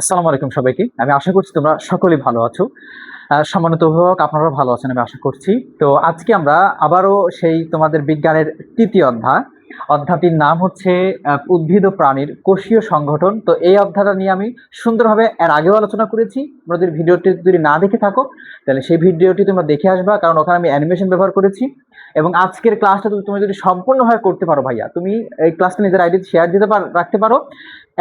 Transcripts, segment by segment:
আসসালামু আলাইকুম সবাইকে। আমি আশা করছি তোমরা সকলেই ভালো আছো। সম্মানিত অভিভাবক আপনারাও ভালো আছেন আমি আশা করছি। তো আজকে আমরা আবারও সেই তোমাদের বিজ্ঞানের ৩য় অধ্যায়টির নাম হচ্ছে উদ্ভিদ ও প্রাণীর কোষীয় সংগঠন। তো এই অধ্যায়টা নিয়ে আমি সুন্দরভাবে এর আগেও আলোচনা করেছি। তোমরা যদি ভিডিওটি যদি না দেখে থাকো তাহলে সেই ভিডিওটি তোমরা দেখে আসবা, কারণ ওখানে আমি অ্যানিমেশন ব্যবহার করেছি। এবং আজকের ক্লাসটা তুমি যদি সম্পূর্ণভাবে করতে পারো ভাইয়া, তুমি এই ক্লাসটা নিজের আইডি শেয়ার রাখতে পারো,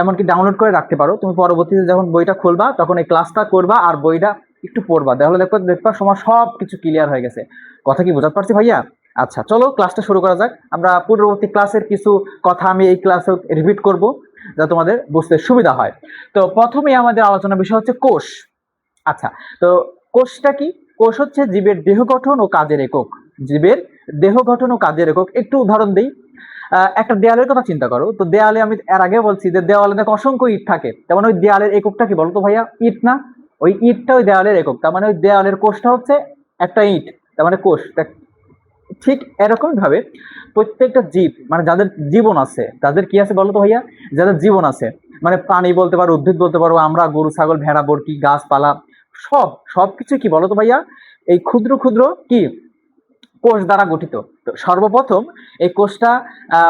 এমনকি ডাউনলোড করে রাখতে পারো। তুমি পরবর্তীতে যখন বইটা খুলবা তখন এই ক্লাসটা করবা আর বইটা একটু পড়বা, তাহলে দেখবা তোমার সব কিছু ক্লিয়ার হয়ে গেছে। কথা কি বোঝাতে পারছি ভাইয়া? আচ্ছা চলো ক্লাসটা শুরু করা যাক। আমরা পূর্ববর্তী ক্লাসের কিছু কথা আমি এই ক্লাসে রিপিট করব যাতে তোমাদের বুঝতে সুবিধা হয়। তো প্রথমেই আমাদের আলোচনার বিষয় হচ্ছে কোষ। আচ্ছা, তো কোষটা কি? কোষ হচ্ছে জীবের দেহ গঠন ও কাজের একক। জীবের দেহ গঠন ও কাজের একক। একটু উদাহরণ দিই। একটা দেয়ালের কথা চিন্তা করো। তো দেয়ালে আমি এর আগে বলছি যে দেওয়ালে দেখো অসংখ্য ইট থাকে, তার মানে ওই দেয়ালের এককটা কি বলতো ভাইয়া? ইট না? ওই ইটটা ওই দেওয়ালের একক, তার মানে ওই দেওয়ালের কোষটা হচ্ছে একটা ইট, তার মানে কোষ। ঠিক এরকম ভাবে প্রত্যেকটা জীব, মানে যাদের জীবন আছে, তাদের কি আছে বলতো ভাইয়া? যাদের জীবন আছে, মানে প্রাণী বলতে পারো, উদ্ভিদ বলতে পারো, আমরা গরু ছাগল ভেড়া বরকি গাছপালা সবকিছু কি বলতো ভাইয়া? এই ক্ষুদ্র ক্ষুদ্র কি কোষ দ্বারা গঠিত। তো সর্বপ্রথম এই কোষটা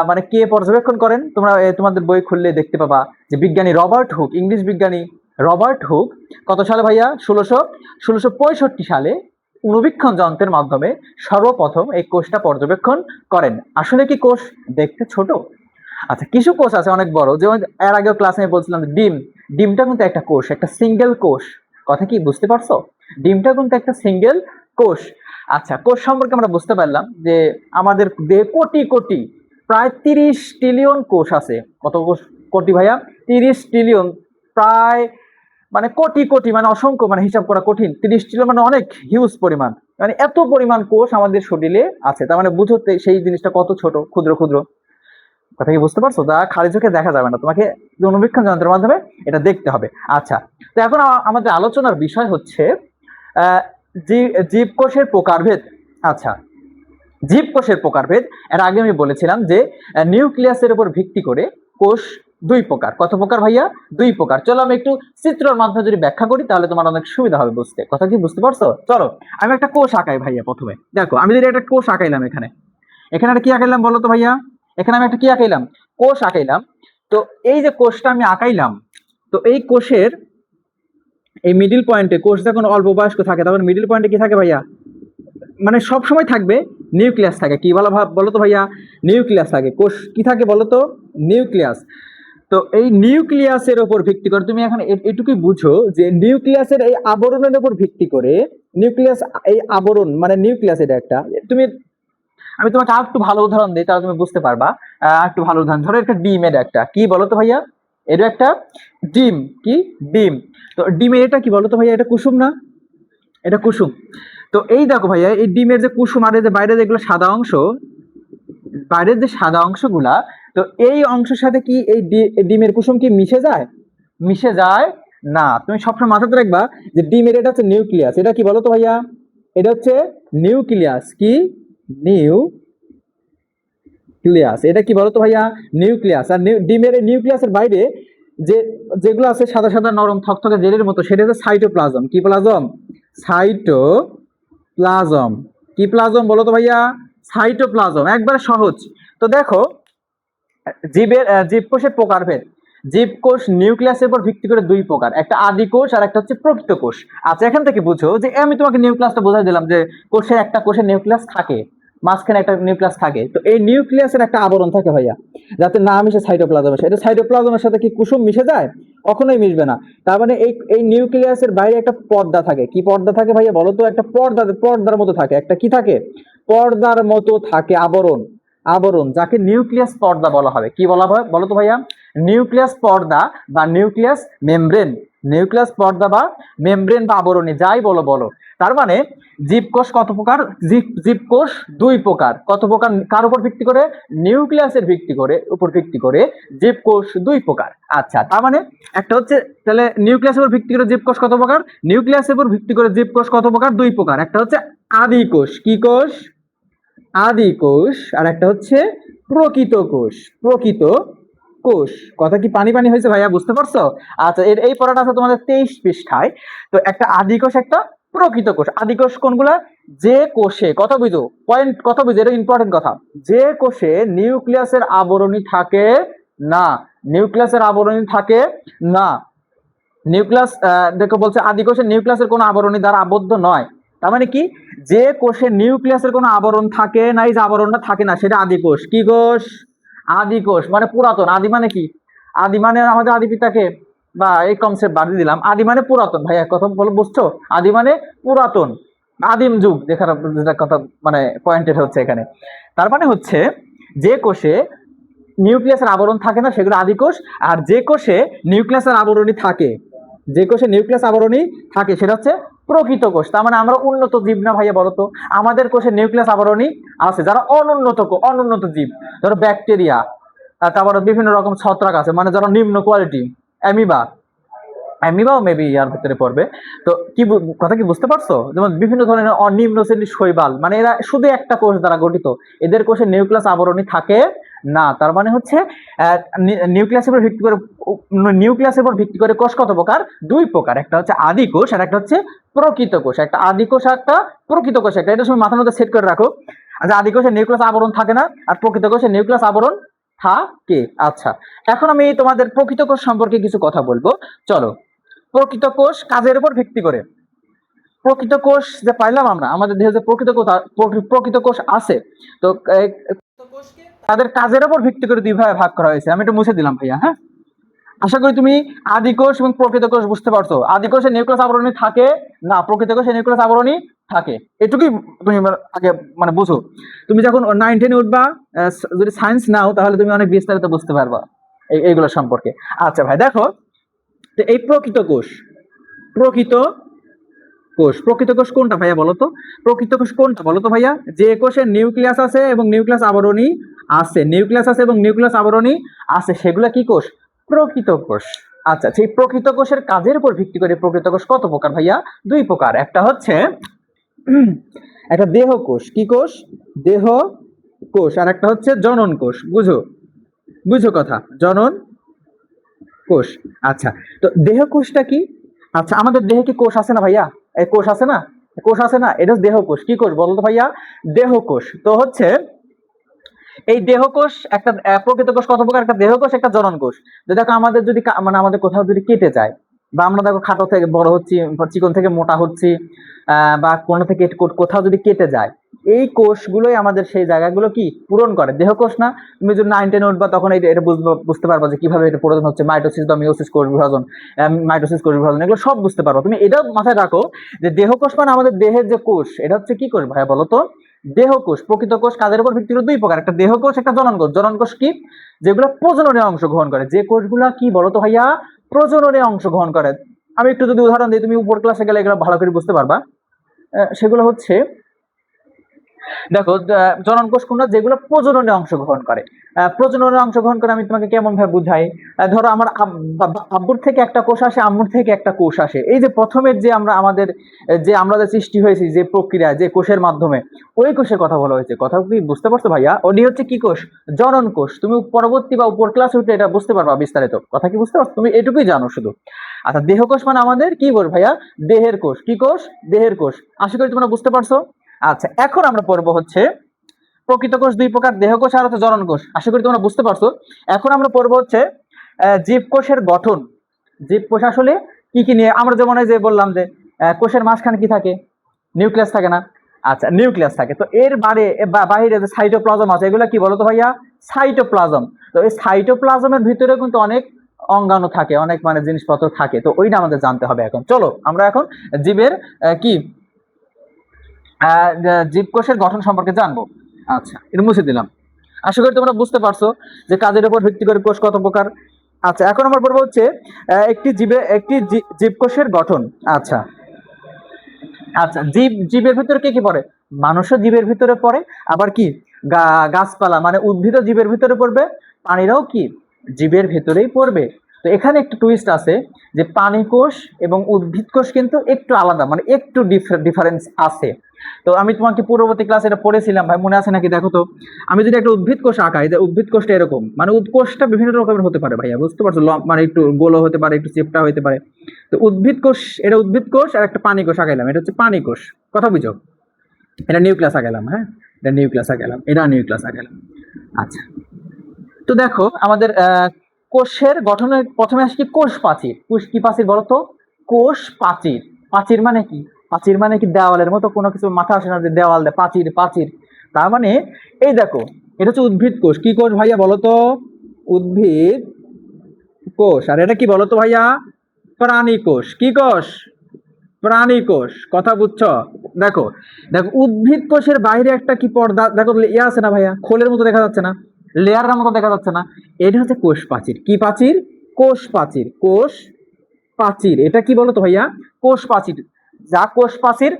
মানে কে পর্যবেক্ষণ করেন? তোমরা তোমাদের বই খুললে দেখতে পাবা যে বিজ্ঞানী রবার্ট হুক, ইংলিশ বিজ্ঞানী রবার্ট হুক কত সালে ভাইয়া? 1665 সালে অণুবীক্ষণ যন্ত্রের মাধ্যমে সর্বপ্রথম এই কোষটা পর্যবেক্ষণ করেন। আসলে কি কোষ দেখতে ছোট? আচ্ছা, কিছু কোষ আছে অনেক বড়, যেমন এর আগেও ক্লাসে আমি বলছিলাম ডিমটা কিন্তু একটা কোষ, একটা সিঙ্গেল কোষ। কথা কি বুঝতে পারছো? ডিমটা কিন্তু একটা সিঙ্গেল কোষ। আচ্ছা, কোষ সম্পর্কে আমরা বুঝতে পারলাম যে আমাদের দেহে কোটি কোটি, প্রায় 30 ট্রিলিয়ন কোষ আছে। কত কোষ? কোটি ভাইয়া? 30 ট্রিলিয়ন, প্রায় মানে কোটি কোটি, মানে অসংখ্য, মানে হিসাব করা কঠিন। 30 ট্রিলিয়ন মানে অনেক হিউজ পরিমাণ, মানে এত পরিমাণ কোষ আমাদের শরীরে আছে। তার মানে বুঝতে সেই জিনিসটা কত ছোট, ক্ষুদ্র ক্ষুদ্র। কথা কি বুঝতে পারছো? তা খালি চোখে দেখা যাবে না, তোমাকে অণুবীক্ষণ যন্ত্রের মাধ্যমে এটা দেখতে হবে। আচ্ছা, তো এখন আমাদের আলোচনার বিষয় হচ্ছে জীবকোষের প্রকারভেদ। আচ্ছা, জীবকোষের প্রকারভেদ। এর আগে আমি বলেছিলাম যে নিউক্লিয়াসের উপর ভিত্তি করে কোষ দুই প্রকার। কত প্রকার ভাইয়া? দুই প্রকার। চলো আমি একটু চিত্রের মাধ্যমে যদি ব্যাখ্যা করি তাহলে তোমার অনেক সুবিধা হবে বুঝতে। কথা কি বুঝতে পারছো? চলো আমি একটা কোষ আঁকাই ভাইয়া। প্রথমে দেখো, আমি যদি একটা কোষ আঁকাইলাম, এখানে একটা কি আঁকাইলাম বলো তো ভাইয়া? এখানে আমি একটা কি আঁকাইলাম? কোষ আঁকাইলাম। তো এই যে কোষটা আমি আঁকাইলাম, তো এই কোষের এই মিডিল পয়েন্টে, কোষ যখন অল্প বয়স্ক থাকে তখন মিডিল পয়েন্টে কি থাকে ভাইয়া? মানে সব সময় থাকবে নিউক্লিয়াস থাকে। কি বলো তো ভাইয়া? নিউক্লিয়াস থাকে। কোষ কি থাকে বলো তো? নিউক্লিয়াস। তো এই নিউক্লিয়াসের উপর ভিত্তি করে তুমি এখন এটুকুই বুঝো যে নিউক্লিয়াসের এই আবরণের উপর ভিত্তি করে, নিউক্লিয়াস এই আবরণ মানে নিউক্লিয়াস এটা একটা, তুমি আমি তোমাকে আর একটু ভালো উদাহরণ দিই তাহলে তুমি বুঝতে পারবা। একটু ভালো উদাহরণ ধরো, একটা ডিমের একটা কি বলো তো ভাইয়া? এটা একটা ডিম। কি? ডিম। তো ডিমের এটা কি বলো তো ভাইয়া? এটা কুসুম না? এটা কুসুম। তো এই দেখো ভাইয়া, এই ডিমের যে কুসুম আর যে বাইরে যেগুলো সাদা অংশ, বাইরের যে সাদা অংশগুলা, তো এই অংশের সাথে কি এই ডিমের কুসুম কি মিশে যায়? মিশে যায় না। তুমি সবসময় মাথাতে রাখবা যে ডিমের এটা হচ্ছে নিউক্লিয়াস। এটা কি বলো তো ভাইয়া? এটা হচ্ছে নিউক্লিয়াস। কি? নিউক্লিয়াস। এটা কি বলো তো ভাইয়া? নিউক্লিয়াস। আর ডিমের এই নিউক্লিয়াসের বাইরে যে যেগুলো আছে সাদা সাদা নরম থকথকে জেলের মতো, সেটা হচ্ছে সাইটোপ্লাজম। কি প্লাজম? সাইটোপ্লাজম। কি প্লাজম বলো তো ভাইয়া? সাইটোপ্লাজম। একবারে সহজ। তো দেখো, জীবকোষের প্রকারভেদ। জীবকোষ নিউক্লিয়াসের উপর ভিত্তি করে দুই প্রকার, একটা আদি কোষ আর একটা হচ্ছে প্রকৃত কোষ। আচ্ছা, এখান থেকে বুঝো যে আমি তোমাকে নিউক্লিয়াসটা বোঝাই দিলাম যে একটা কোষের নিউক্লিয়াস থাকে, মাঝখানে একটা নিউক্লিয়াস থাকে। তো এই নিউক্লিয়াসের একটা আবরণ থাকে ভাইয়া, যাতে না মিশে সাইটোপ্লাজম। এটা সাইটোপ্লাজমের সাথে কি কুসুম মিশে যায়? কখনোই মিশবে না। তার মানে এই নিউক্লিয়াসের বাইরে একটা পর্দা থাকে। কি পর্দা থাকে ভাইয়া বলো তো? একটা পর্দার মতো থাকে। একটা কি থাকে? পর্দার মতো থাকে, আবরণ। আবরণ যাকে নিউক্লিয়াস পর্দা বলা হবে। কি বলা হয় বলো তো ভাইয়া? নিউক্লিয়াস পর্দা বা নিউক্লিয়াস মেমব্রেন। নিউক্লিয়াস পর্দা বা মেমব্রেন বা আবরণী, যাই বলো বলো। তার মানে জীবকোষ কত প্রকার? জীবকোষ দুই প্রকার। কত প্রকার? কার উপর ভিত্তি করে? নিউক্লিয়াসের উপর ভিত্তি করে জীবকোষ দুই প্রকার। আচ্ছা, তার মানে একটা হচ্ছে, তাহলে নিউক্লিয়াসের উপর ভিত্তি করে জীবকোষ কত প্রকার? নিউক্লিয়াসের উপর ভিত্তি করে জীবকোষ কত প্রকার? দুই প্রকার। একটা হচ্ছে আদি কোষ। কি কোষ? আদি কোষ। আর একটা হচ্ছে প্রকৃত কোষ। প্রকৃত কোষ। কথা কি পানি পানি হয়েছে ভাইয়া, বুঝতে পারছো? আচ্ছা, এই পড়াটা আছে তোমাদের 23 পৃষ্ঠায়। তো একটা আদি কোষ, একটা প্রকৃত কোষ। আদি কোষ কোনগুলা? যে কোষে, কথা বুঝো, পয়েন্ট কথা বুঝো, এটা ইম্পর্টেন্ট কথা, যে কোষে নিউক্লিয়াসের আবরণী থাকে না, নিউক্লিয়াসের আবরণী থাকে না। নিউক্লিয়াস দেখো বলছে আদি কোষে নিউক্লিয়াসের কোনো আবরণী দ্বারা আবদ্ধ নয়। তার মানে কি, যে কোষে নিউক্লিয়াসের কোনো আবরণ থাকে না, এই যে আবরণটা থাকে না, সেটা আদি কোষ। কি কোষ? আদি কোষ মানে পুরাতন। আদি মানে কি? আদি মানে আমাদের আদি পিতাকে, বা এই কনসেপ্ট বাদ দিয়ে দিলাম। আদি মানে পুরাতন, ভাই এক কথা বলে বুঝছো? আদি মানে পুরাতন, আদিম যুগ, যেখানে যেটা কথা মানে পয়েন্টেড হচ্ছে এখানে। তার মানে হচ্ছে যে কোষে নিউক্লিয়াসের আবরণ থাকে না সেগুলো আদি কোষ, আর যে কোষে নিউক্লিয়াসের আবরণী থাকে, যে কোষে নিউক্লিয়াস আবরণী থাকে সেটা হচ্ছে প্রকৃত কোষ। তার মানে আমরা উন্নত জীব না ভাইয়া, বলতো? আমাদের কোষে নিউক্লিয়াস আবরণী আছে। যারা অনুন্নত জীব, ধরো ব্যাকটেরিয়া, তারপরে বিভিন্ন রকম ছত্রাক আছে, মানে যারা নিম্ন কোয়ালিটি, অ্যামিবা, অ্যামিবাও মেবি ইয়ার ভিতরে পড়বে। তো কি কথা কি বুঝতে পারছো? যেমন বিভিন্ন ধরনের নিম্ন শ্রেণীর শৈবাল, মানে এরা শুধু একটা কোষ দ্বারা গঠিত, এদের কোষে নিউক্লিয়াস আবরণী থাকে না। তার মানে হচ্ছে নিউক্লিয়াসের উপর ভিত্তি করে, নিউক্লিয়াসের উপর ভিত্তি করে কোষ কত প্রকার? দুই প্রকার, একটা হচ্ছে আদি কোষ আর একটা হচ্ছে প্রকৃত কোষ। একটা আদি কোষ আর একটা প্রকৃত কোষ, একটা এটা সময় মাথার মধ্যে সেট করে রাখো। আচ্ছা, আদি কোষে নিউক্লিয়াস আবরণ থাকে না, আর প্রকৃত কোষে নিউক্লিয়াস আবরণ থাকে। আচ্ছা, এখন আমি তোমাদের প্রকৃত কোষ সম্পর্কে কিছু কথা বলবো, চলো। প্রকৃত কোষ কাজের উপর ভিত্তি করে, প্রকৃত কোষ যে পাইলাম আমরা, আমাদের দেহে যে প্রকৃত কোষ আছে, তো তাদের কাজের উপর ভিত্তি করে দুই ভাগে ভাগ করা হয়েছে। আমি একটু মুছে দিলাম ভাইয়া, হ্যাঁ। আশা করি তুমি আদি কোষ এবং প্রকৃত কোষ বুঝতে পারছো। আদি কোষে নিউক্লিয়াস আবরণী থাকে না, প্রকৃত কোষে নিউক্লিয়াস আবরণী থাকে, এটুকুই তুমি আগে মানে বুঝো। তুমি যখন 9-10 উঠবা, যদি সায়েন্স নাও, তাহলে তুমি অনেক বিস্তারিত বুঝতে পারবা এইগুলো সম্পর্কে। আচ্ছা ভাই দেখো, তো এই প্রকৃত কোষ, প্রকৃত প্রকৃত কোষ কোনটা ভাইয়া বলো তো? প্রকৃত কোষ কোনটা বলো তো ভাইয়া? যে কোষে নিউক্লিয়াস আছে এবং নিউক্লিয়াস আবরণী আছে, নিউক্লিয়াস আছে এবং নিউক্লিয়াস আবরণী আছে, সেগুলা কি কোষ? প্রকৃত কোষ। আচ্ছা, সেই প্রকৃত কোষের কাজের উপর ভিত্তি করে প্রকৃত কোষ কত প্রকার ভাইয়া? দুই প্রকার। একটা হচ্ছে একটা দেহ কোষ। কি কোষ? দেহ কোষ। আর একটা হচ্ছে জনন কোষ। বুঝো, বুঝো কথা, জনন কোষ। আচ্ছা, তো দেহ কোষটা কি? আচ্ছা, আমাদের দেহে কি কোষ আছে না ভাইয়া? এই কোষ আছে না, কোষ আছে না, এটা দেহ কোষ। কি কোষ বলতো ভাইয়া? দেহ কোষ। তো হচ্ছে এই দেহ কোষ একটা, প্রকৃত কোষ কত প্রকার? একটা দেহ কোষ, একটা জনন কোষ। দেখো আমাদের যদি মানে আমাদের কোথাও যদি কেটে যায়, বা আমরা দেখো খাটো থেকে বড় হচ্ছি, চিকন থেকে মোটা হচ্ছি, বা কোনো থেকে কোথাও যদি কেটে যায়, এই কোষগুলোই আমাদের সেই জায়গাগুলো কি পূরণ করে, দেহ কোষ না? তুমি যদি 9-10 উঠবা, তখন এটা বুঝতে পারবা যে কিভাবে এটা পূরণ হচ্ছে, মাইটোসিস বা মিওসিস, কোষ বিভাজন, মাইটোসিস, কোষ বিভাজন, এগুলো সব বুঝতে পারবো। তুমি এটা মাথায় রাখো যে দেহ কোষ মানে আমাদের দেহের যে কোষ, এটা হচ্ছে কি কোষ ভাইয়া বলো তো? দেহ কোষ। প্রকৃত কোষ কাজের উপর ভিত্তি করে দুই প্রকার, একটা দেহ কোষ, একটা জনন কোষ। জনন কোষ কি? যেগুলো প্রজননে অংশগ্রহণ করে। যে কোষগুলা কি বলতো ভাইয়া? প্রজননে অংশগ্রহণ করে। আমি একটু যদি উদাহরণ দিই, তুমি উপর ক্লাসে গেলে এগুলো ভালো করে বুঝতে পারবা। সেগুলো হচ্ছে, দেখো, জনন কোষ কোনটা? যেগুলো প্রজননে অংশগ্রহণ করে। প্রজননে অংশগ্রহণ করে আমি তোমাকে কেমন ভাবে বুঝাই? ধরো আমার আব্বুর থেকে একটা কোষ আসে, আম্মুর থেকে একটা কোষ আসে। এই যে প্রথমের যে আমাদের যে আমরা যে সৃষ্টি হয়েছি, যে প্রক্রিয়া, যে কোষের মাধ্যমে, ওই কোষের কথা বলা হয়েছে। কথা কি বুঝতে পারছো ভাইয়া? ওটি হচ্ছে কি কোষ? জনন কোষ। তুমি পরবর্তী বা উপর ক্লাস উঠলে এটা বুঝতে পারবা বিস্তারিত। কথা কি বুঝতে পারছো? তুমি এটুকুই জানো শুধু। আচ্ছা, দেহ কোষ মানে আমাদের কি কোষ ভাইয়া? দেহের কোষ। কি কোষ? দেহের কোষ। আশা করি তোমরা বুঝতে পারছো। আচ্ছা, এখন আমরা পড়বো হচ্ছে প্রকৃত কোষ দুই প্রকার, দেহ কোষ আর হচ্ছে জনন কোষ। আশা করি তোমরা বুঝতে পারছো। এখন আমরা পড়বো হচ্ছে জীবকোষের গঠন। জীবকোষ আসলে কি কি নিয়ে? আমরা যেমন যে বললাম যে কোষের মাঝখানে কি থাকে? নিউক্লিয়াস থাকে না? আচ্ছা, নিউক্লিয়াস থাকে। তো এর বাইরে যে সাইটোপ্লাজম আছে, এগুলো কি বলতো ভাইয়া? সাইটোপ্লাজম। তো এই সাইটোপ্লাজমের ভিতরে কিন্তু অনেক অঙ্গাণু থাকে, অনেক মানে জিনিসপত্র থাকে। তো ওইটা আমাদের জানতে হবে। এখন চলো আমরা এখন জীবের কি জীবকোষের গঠন সম্পর্কে জানবো। আচ্ছা, এটা মুছে দিলাম। আশা করি তোমরা বুঝতে পারছো যে কাজের উপর ভিত্তি করে কোষ কত প্রকার। আচ্ছা, এখন আমরা বলবো হচ্ছে একটি জীবকোষের গঠন। আচ্ছা, আচ্ছা, জীবের ভিতরে কি কি পড়ে? মানুষও জীবের ভিতরে পড়ে, আবার কি গাছপালা মানে উদ্ভিদ জীবের ভিতরে পড়বে, প্রাণীরাও কি জীবের ভিতরেই পড়বে। তো এখানে একটু টুইস্ট আছে যে পানি কোষ এবং উদ্ভিদ কোষ কিন্তু একটু আলাদা, মানে একটু ডিফারেন্স আছে। তো আমি তোমাকে পূর্ববর্তী ক্লাসে এটা পড়েছিলাম ভাই, মনে আছে নাকি দেখো তো। আমি যদি একটা উদ্ভিদ কোষ আঁকাই, উদ্ভিদ কোষটা এরকম, মানে উৎকোষটা বিভিন্ন রকমের হতে পারে ভাইয়া, বুঝতে পারছো, মানে একটু গোলো হতে পারে, একটু চেপটা হতে পারে। তো উদ্ভিদ কোষ, এটা উদ্ভিদ কোষ, আর একটা পানি কোষ আঁকাইলাম, এটা হচ্ছে পানি কোষ, কথা বুঝো। এটা নিউক্লিয়াস আঁকাইলাম, হ্যাঁ, এটা নিউক্লিয়াস আঁকাইলাম, এটা নিউক্লিয়াস আঁকাইলাম। আচ্ছা, তো দেখো আমাদের কোষের গঠনের প্রথমে আসি কি, কোষ প্রাচীর। কোষ কি প্রাচীর বলতো? কোষ প্রাচীর। প্রাচীর মানে কি? প্রাচীর মানে কি দেওয়ালের মতো কোনো কিছু, মাথা আসে না যে দেওয়াল, প্রাচীর প্রাচীর। তার মানে এই দেখো, এটা হচ্ছে উদ্ভিদ কোষ। কি কোষ ভাইয়া বলতো? উদ্ভিদ কোষ। আর এটা কি বলতো ভাইয়া? প্রাণী কোষ। কি কোষ? প্রাণী কোষ, কথা বুঝছো? দেখো দেখো, উদ্ভিদ কোষের বাইরে একটা কি পর্দা দেখো, ইয়ে আছে না ভাইয়া, খোলের মতো দেখা যাচ্ছে না, লেয়ারের মতো দেখা যাচ্ছে না, এটা হচ্ছে কোষ প্রাচীর। কি প্রাচীর? কোষ প্রাচীর। কোষ প্রাচীর, এটা কি বলতো ভাইয়া? কোষ প্রাচীর। যা কোষ প্রাচীর,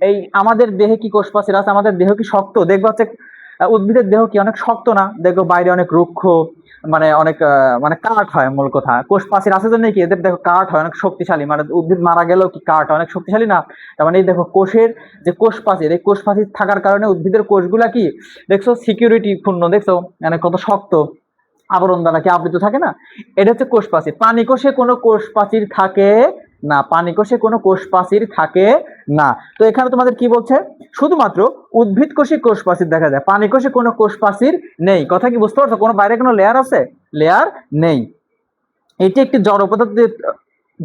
এই আমাদের দেহে কি কোষ প্রাচীর আছে? আমাদের দেহ কি শক্ত? দেখবো হচ্ছে উদ্ভিদের দেহ কি অনেক শক্ত না? দেখো বাইরে অনেক রুক্ষ, মানে অনেক মানে কাঠ হয়, মূল কথা। কোষ প্রাচীর আছে জন্য কি এদের দেখো কাঠ হয় অনেক শক্তিশালী, মানে উদ্ভিদ মারা গেলেও কি কাঠ অনেক শক্তিশালী না? তার মানে এই দেখো কোষের যে কোষ প্রাচীর, এই কোষ প্রাচীর থাকার কারণে উদ্ভিদের কোষগুলা কি দেখছো সিকিউরিটি পূর্ণ, দেখছো মানে কত শক্ত, আবরণ দ্বারা কি আবৃত থাকে না? এটা হচ্ছে কোষ প্রাচীর। পানি কোষে কোনো কোষ প্রাচীর থাকে না, পানি কোষে কোনো কোষ প্রাচীর থাকে না। তো এখানে তোমাদের কি বলছে? শুধুমাত্র উদ্ভিদ কোষে কোষ প্রাচীর দেখা যায়, পানি কোষে কোনো কোষ প্রাচীর নেই। কথা কি বুঝতে পারছো? কোনো বাইরে কোনো লেয়ার আছে? লেয়ার নেই। এটি একটি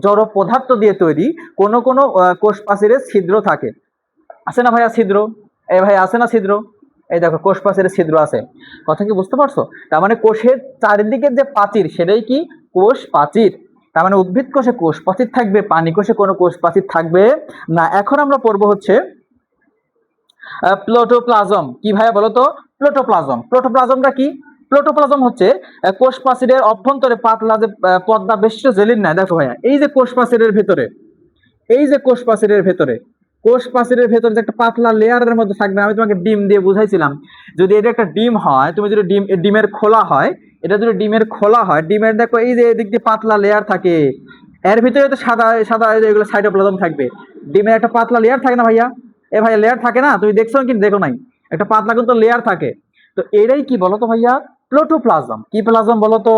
জড় পদার্থ দিয়ে তৈরি। কোন কোন কোষ প্রাচীরের ছিদ্র থাকে, আছে না ভাইয়া ছিদ্র? এই ভাই আছে না ছিদ্র? এই দেখো কোষ প্রাচীরের ছিদ্র আছে। কথা কি বুঝতে পারছো? তার মানে কোষের চারিদিকের যে প্রাচীর, সেটাই কি কোষ প্রাচীর। তার মানে উদ্ভিদ কোষে কোষ প্রাচীর থাকবে, পানি কোষে কোনো কোষ প্রাচীর থাকবে না। এখন আমরা পড়বো হচ্ছে প্লোটোপ্লাজম। কি ভাইয়া বলো তো? প্লোটোপ্লাজম। প্লোটোপ্লাজমটা কি? প্লোটোপ্লাজম হচ্ছে কোষ প্রাচীরের অভ্যন্তরে পাতলা যে পর্দা বেষ্টিত জেলির ন্যায়। দেখো ভাইয়া, এই যে কোষ প্রাচীরের ভেতরে, এই যে কোষ প্রাচীরের ভেতরে, কোষ প্রাচীরের ভেতরে যে একটা পাতলা লেয়ারের মধ্যে থাকবে, আমি তোমাকে ডিম দিয়ে বুঝাইছিলাম। যদি এটা একটা ডিম হয়, তুমি যদি ডিমের খোলা হয়, এটা যদি ডিমের খোলা হয়, ডিমের দেখো এই যে এদিক দিয়ে পাতলা লেয়ার থাকে, এর ভিতরে তো সাদা সাদা এগুলো সাইটোপ্লাজম থাকবে। ডিমের একটা পাতলা লেয়ার থাকে না ভাইয়া? এ ভাইয়া লেয়ার থাকে না? তুমি দেখছো কি দেখো নাই? একটা পাতলা কিন্তু লেয়ার থাকে। তো এটাই কি বলতো ভাইয়া? প্লোটোপ্লাজম। কি প্লাজম বলতো?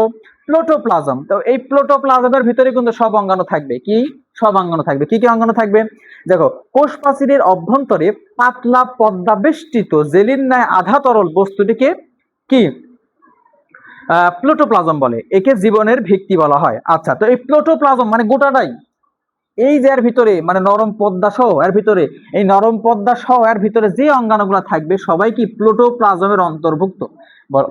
প্লোটোপ্লাজম। তো এই প্লোটোপ্লাজমের ভিতরে কিন্তু সব অঙ্গাণু থাকবে। কি? সব অঙ্গাণু থাকবে। কি কি অঙ্গাণু থাকবে? দেখো, কোষ প্রাচীরের অভ্যন্তরে পাতলা পর্দা বেষ্টিত জেলির ন্যায় আধা তরল বস্তুটিকে কি প্লোটোপ্লাজম বলে। একে জীবনের ভিত্তি বলা হয়। আচ্ছা, তো এই প্লোটোপ্লাজম মানে গোটাটাই, এই যে এর ভিতরে মানে নরম পর্দা সহ এর ভিতরে, এই নরম পর্দা সহ এর ভিতরে যে অঙ্গাণুগুলো থাকবে সবাই কি প্লোটোপ্লাজমের অন্তর্ভুক্ত।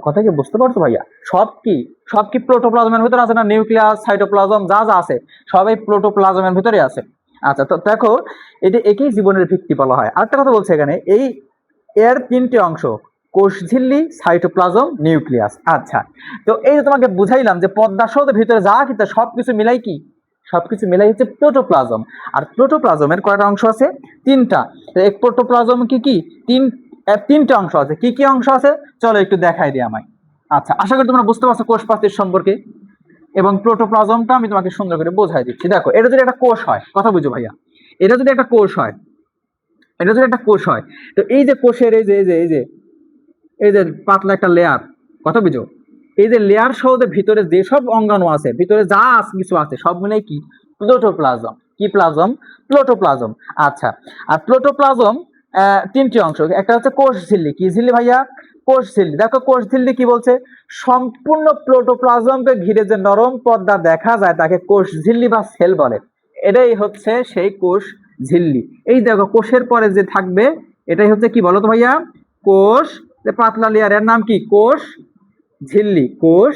কথা কি বুঝতে পারছো ভাইয়া? সব কি প্লোটোপ্লাজমের ভিতরে আছে না? নিউক্লিয়াস, সাইটোপ্লাজম যা যা আছে সবাই প্লোটোপ্লাজমের ভিতরে আছে। আচ্ছা, তো দেখো একেই জীবনের ভিত্তি বলা হয়। আরেকটা কথা বলছে এখানে, এই এর তিনটি অংশ, কোষঝিল্লি, সাইটোপ্লাজম, নিউক্লিয়াস। আচ্ছা, তো এই যে তোমাকে বুঝাইলাম যে পর্দা সহ ভিতরে যা কিন্তু সবকিছু মিলাই কি, সবকিছু মিলাই হচ্ছে প্রোটোপ্লাজম। আর প্রোটোপ্লাজমের কয়টা অংশ আছে? তিনটা। এই প্রোটোপ্লাজম কি কি তিনটা অংশ আছে। কি কি অংশ আছে চলো একটু দেখাই দিই আমায়। আচ্ছা, আশা করি তোমরা বুঝতে পারছো কোষ প্রাচীর সম্পর্কে, এবং প্রোটোপ্লাজমটা আমি তোমাকে সুন্দর করে বোঝাই দিচ্ছি। দেখো, এটা যদি একটা কোষ হয়, কথা বুঝো ভাইয়া, এটা যদি একটা কোষ হয়, এটা যদি একটা কোষ হয়, তো এই যে কোষের এই যে এই যে এই যে এই যে পাতলা একটা লেয়ার, কথা বুঝো, এই যে লেয়ার সহ ভিতরে যেসব অঙ্গাণু আছে, ভিতরে যা কিছু আছে সব মিলে কি প্লোটোপ্লাজম। কি প্লাজম? প্লোটোপ্লাজম। আচ্ছা, আর প্লোটোপ্লাজম তিনটি অংশ। একটা হচ্ছে কোষ ঝিল্লি। কি ঝিল্লি ভাইয়া? কোষ ঝিল্লি। দেখো কোষ ঝিল্লি কি বলছে? সম্পূর্ণ প্লোটোপ্লাজমকে ঘিরে যে নরম পর্দা দেখা যায় তাকে কোষ ঝিল্লি বা সেল বলে। এটাই হচ্ছে সেই কোষ ঝিল্লি। এই দেখো কোষের পরে যে থাকবে এটাই হচ্ছে কি বলতো ভাইয়া? কোষ। পাতলা লেয়ার, এর নাম কি? কোষ ঝিল্লি। কোষ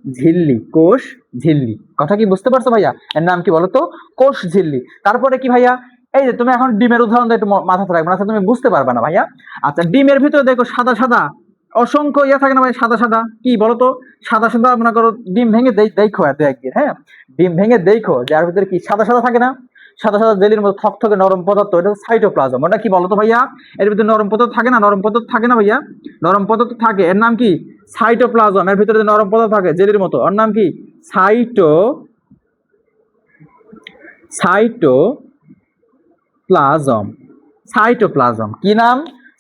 ঝিল্লি, কোষ ঝিল্লি। কথা কি বুঝতে পারছো ভাইয়া? এর নাম কি বলতো? কোষ ঝিল্লি। তারপরে কি ভাইয়া? এই যে তুমি এখন ডিমের উদাহরণ একটু মাথাতে রাখবে না, তুমি বুঝতে পারবে না ভাইয়া। আচ্ছা, ডিমের ভিতরে দেখো সাদা সাদা অসংখ্য ইয়ে থাকে না ভাই, সাদা সাদা কি বলতো? সাদা সাদা মনে করো ডিম ভেঙে দেখো এত একদিন, হ্যাঁ, ডিম ভেঙে দেখো যে এর ভিতরে কি সাদা সাদা থাকে না? সাদা সাদা জেলির মতো থকথকে নরম পদার্থ, এটা হচ্ছে সাইটোপ্লাজম। ওটা কি বলতো ভাইয়া? এর ভিতরে নরম পদার্থ থাকে না? নরম পদার্থ থাকে না ভাইয়া? নরম পদার্থ থাকে, এর নাম কি? সাইটোপ্লাজম। এর ভিতরে যে নরম পদার্থ থাকে জেলির মতো, ওর নাম কি? সাইটোপ্লাজম। সাইটোপ্লাজম কি নাম?